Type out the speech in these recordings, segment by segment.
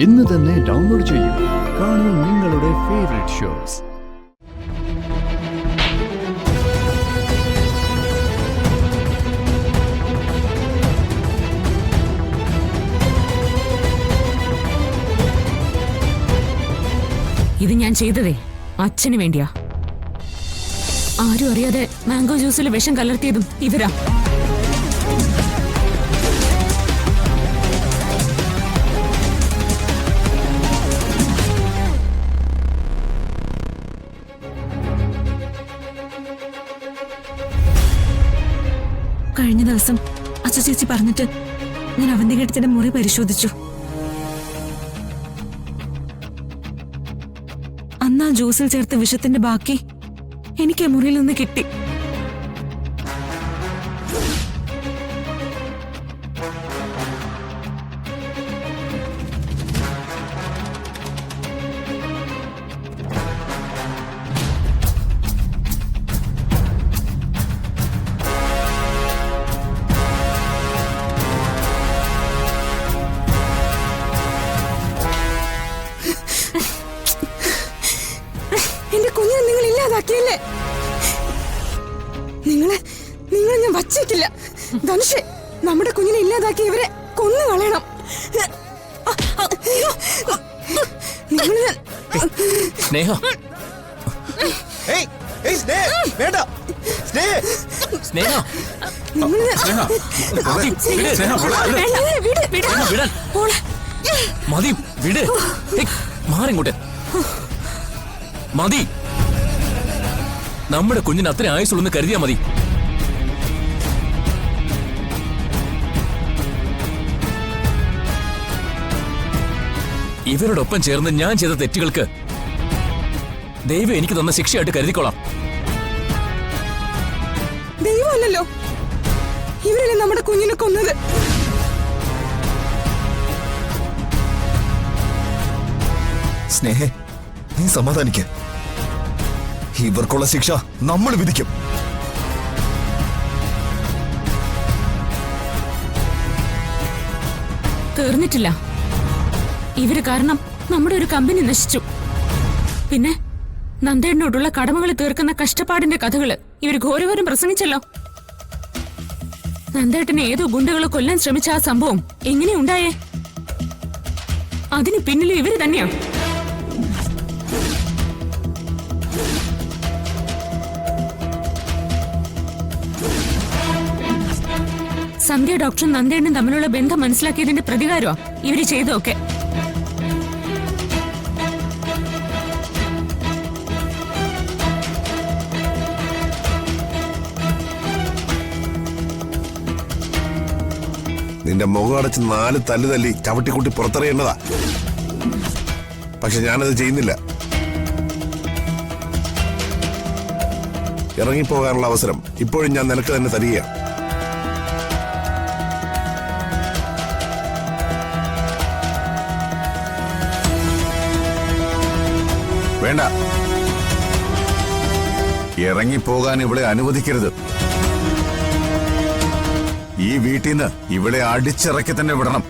ഇന്ന് തന്നെ ഡൗൺലോഡ് ചെയ്യൂ. കാണൂ നിങ്ങളുടെ ഫേവറേറ്റ് ഷോസ്. ഇത് ഞാൻ ചെയ്തതേ അച്ഛന് വേണ്ടിയാ. ആരും അറിയാതെ മാംഗോ ജ്യൂസിൽ വിഷം കലർത്തിയതും ഇവരാ. കഴിഞ്ഞ ദിവസം അച്ഛ ചേച്ചി പറഞ്ഞിട്ട് ഞാൻ അവന്റെ കേട്ടത്തിന്റെ മുറി പരിശോധിച്ചു. അന്നാ ജ്യൂസിൽ ചേർത്ത വിഷത്തിന്റെ ബാക്കി എനിക്ക് ആ മുറിയിൽ നിന്ന് കിട്ടി. നിങ്ങളെ ഞാൻ വച്ചേക്കില്ല. ധനുഷേ, നമ്മുടെ കുഞ്ഞിനെ ഇല്ലാതാക്കി ഇവരെ കൊന്നു കളയണം. മതി, നമ്മുടെ കുഞ്ഞിന് അത്ര ആയുസുള്ളെന്ന് കരുതിയാ മതി. ഇവരോടൊപ്പം ചേർന്ന് ഞാൻ ചെയ്ത തെറ്റുകൾക്ക് ദൈവം എനിക്ക് തന്ന ശിക്ഷയായിട്ട് കരുതിക്കോളാം. ദൈവമല്ലല്ലോ, ഇവരല്ലേ നമ്മുടെ കുഞ്ഞിനെ കൊന്നത്. സ്നേഹേ, നീ സമാധാനിക്ക. ഇവർക്കുള്ള ശിക്ഷ നമ്മൾ വിധിക്കും. തീർന്നിട്ടില്ല. ഇവര് കാരണം നമ്മുടെ ഒരു കമ്പനി നശിച്ചു. പിന്നെ നന്ദേണ്ണോടുള്ള കടമകൾ തീർക്കുന്ന കഷ്ടപ്പാടിന്റെ കഥകള് ഇവര് ഘോരഘോരം പ്രസംഗിച്ചല്ലോ. നന്ദേട്ടനെ ഏതോ ഗുണ്ടകളെ കൊല്ലാൻ ശ്രമിച്ച ആ സംഭവം എങ്ങനെയുണ്ടായേ? അതിന് പിന്നിലും ഇവര് തന്നെയാ. സന്ധ്യ ഡോക്ടറും നന്ദേണ്ണും തമ്മിലുള്ള ബന്ധം മനസ്സിലാക്കിയതിന്റെ പ്രതികാരമാ ഇവര് ചെയ്തൊക്കെ. നിന്റെ മുഖം അടച്ച് 4 തല്ല് തല്ലി ചവിട്ടിക്കുട്ടി പുറത്തറിയേണ്ടതാ. പക്ഷെ ഞാനത് ചെയ്യുന്നില്ല. ഇറങ്ങിപ്പോകാനുള്ള അവസരം ഇപ്പോഴും ഞാൻ നിനക്ക് തന്നെ തരിക. വേണ്ട, ഇറങ്ങിപ്പോകാൻ ഇവിടെ അനുവദിക്കരുത്. ഈ വീട്ടിൽ നിന്ന് ഇവിടെ അടിച്ചിറക്കി തന്നെ വിടണം.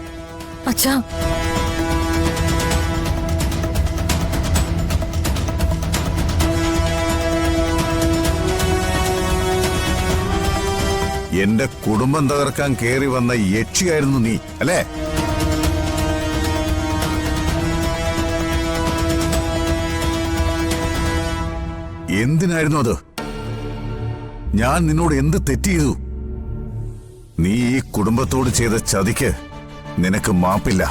അച്ഛാ, എന്റെ കുടുംബം തകർക്കാൻ കേറി വന്ന യക്ഷിയായിരുന്നു നീ, അല്ലേ? എന്തിനായിരുന്നു അത്? ഞാൻ നിന്നോട് എന്ത് തെറ്റ് ചെയ്തു? നീ ഈ കുടുംബത്തോട് ചെയ്ത ചതിക്ക് നിനക്ക് മാപ്പില്ല.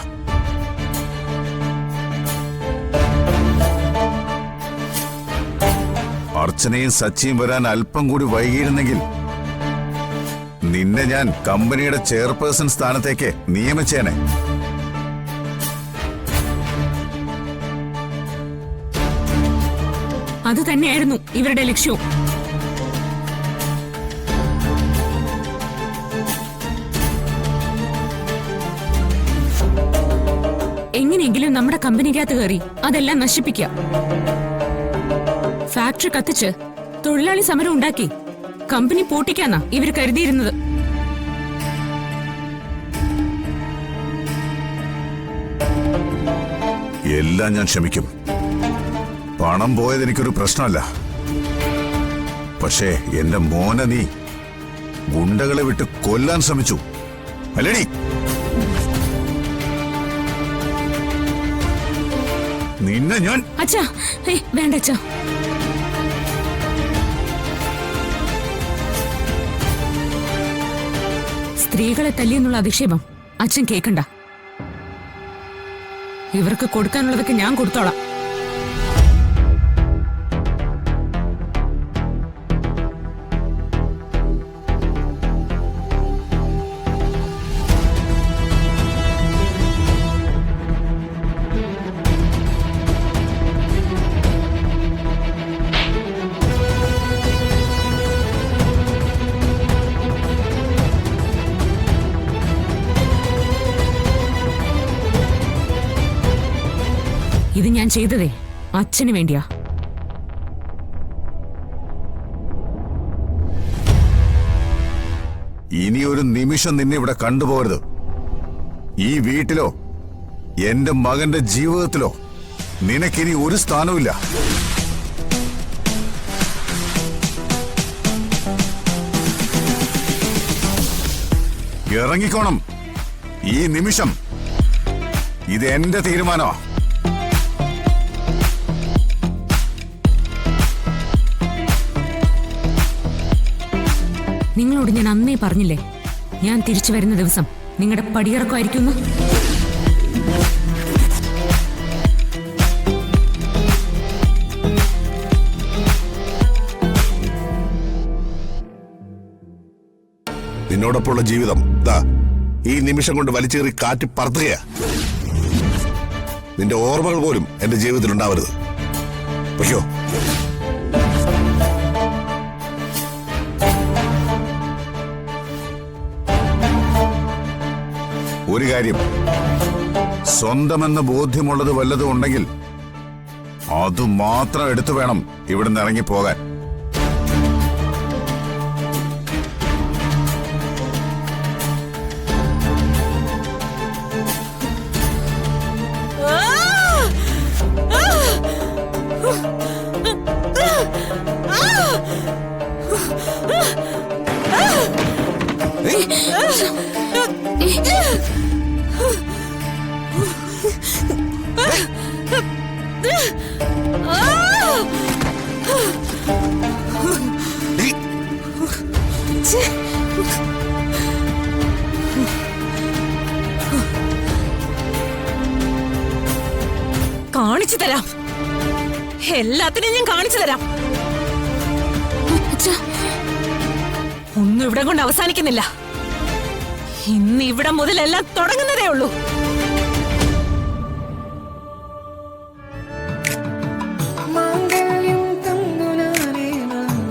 അർച്ചനയും സച്ചിയും വരാൻ അല്പം കൂടി വൈകിയിരുന്നെങ്കിൽ നിന്നെ ഞാൻ കമ്പനിയുടെ ചെയർപേഴ്സൺ സ്ഥാനത്തേക്ക് നിയമിച്ചേനെ. അത് തന്നെയായിരുന്നു ഇവരുടെ ലക്ഷ്യവും. എങ്ങനെയെങ്കിലും നമ്മുടെ കമ്പനിക്കകത്ത് കയറി അതെല്ലാം നശിപ്പിക്കുക. ഫാക്ടറി കത്തിച്ച് തൊഴിലാളി സമരം ഉണ്ടാക്കി കമ്പനി പൂട്ടിക്കാന്നാ ഇവർ കരുതിയിരുന്നത്. എല്ലാം ഞാൻ ക്ഷമിക്കും. പണം പോയത് എനിക്കൊരു പ്രശ്നമല്ല. പക്ഷേ എന്റെ മോനെ നീ ഗുണ്ടകളെ വിട്ട് കൊല്ലാൻ ശ്രമിച്ചു അല്ലേടി? നിന്നെ ഞാൻ... അച്ഛാ, വേണ്ട അച്ഛാ. സ്ത്രീകളെ തല്ലിയെന്നുള്ള അധിക്ഷേപം അച്ഛൻ കേൾക്കണ്ട. ഇവർക്ക് കൊടുക്കാനുള്ളതൊക്കെ ഞാൻ കൊടുത്തോളാം. ഇത് ഞാൻ ചെയ്തതേ അച്ഛന് വേണ്ടിയാ. ഇനി ഒരു നിമിഷം നിന്നെ ഇവിടെ കണ്ടുപോകരുത്. ഈ വീട്ടിലോ എന്റെ മകന്റെ ജീവിതത്തിലോ നിനക്കിനി ഒരു സ്ഥാനവുമില്ല. ഇറങ്ങിക്കോണം ഈ നിമിഷം. ഇത് എന്റെ തീരുമാനമാ. നിങ്ങളോട് ഞാൻ അന്നേ പറഞ്ഞില്ലേ, ഞാൻ തിരിച്ചു വരുന്ന ദിവസം നിങ്ങളുടെ പടിയിറക്കമായിരിക്കും. നിന്നോടൊപ്പമുള്ള ജീവിതം ദാ ഈ നിമിഷം കൊണ്ട് വലിച്ചേറി കാറ്റി പറത്തുകയാ. നിന്റെ ഓർമ്മകൾ പോലും എന്റെ ജീവിതത്തിൽ ഉണ്ടാവരുത്. പക്ഷോ ഒരു കാര്യം, സ്വന്തമെന്ന് ബോധ്യമുള്ളത് വല്ലതും ഉണ്ടെങ്കിൽ അതുമാത്രം എടുത്തു വേണം ഇവിടുന്ന് ഇറങ്ങിപ്പോകാൻ. കാണിച്ചു തരാം, എല്ലാത്തിനും ഞാൻ കാണിച്ചു തരാം. ഒന്നും ഇവിടെ കൊണ്ട് അവസാനിക്കുന്നില്ല. ഇന്ന് ഇവിടെ മുതൽ എല്ലാം തുടങ്ങുന്നതേ ഉള്ളൂ.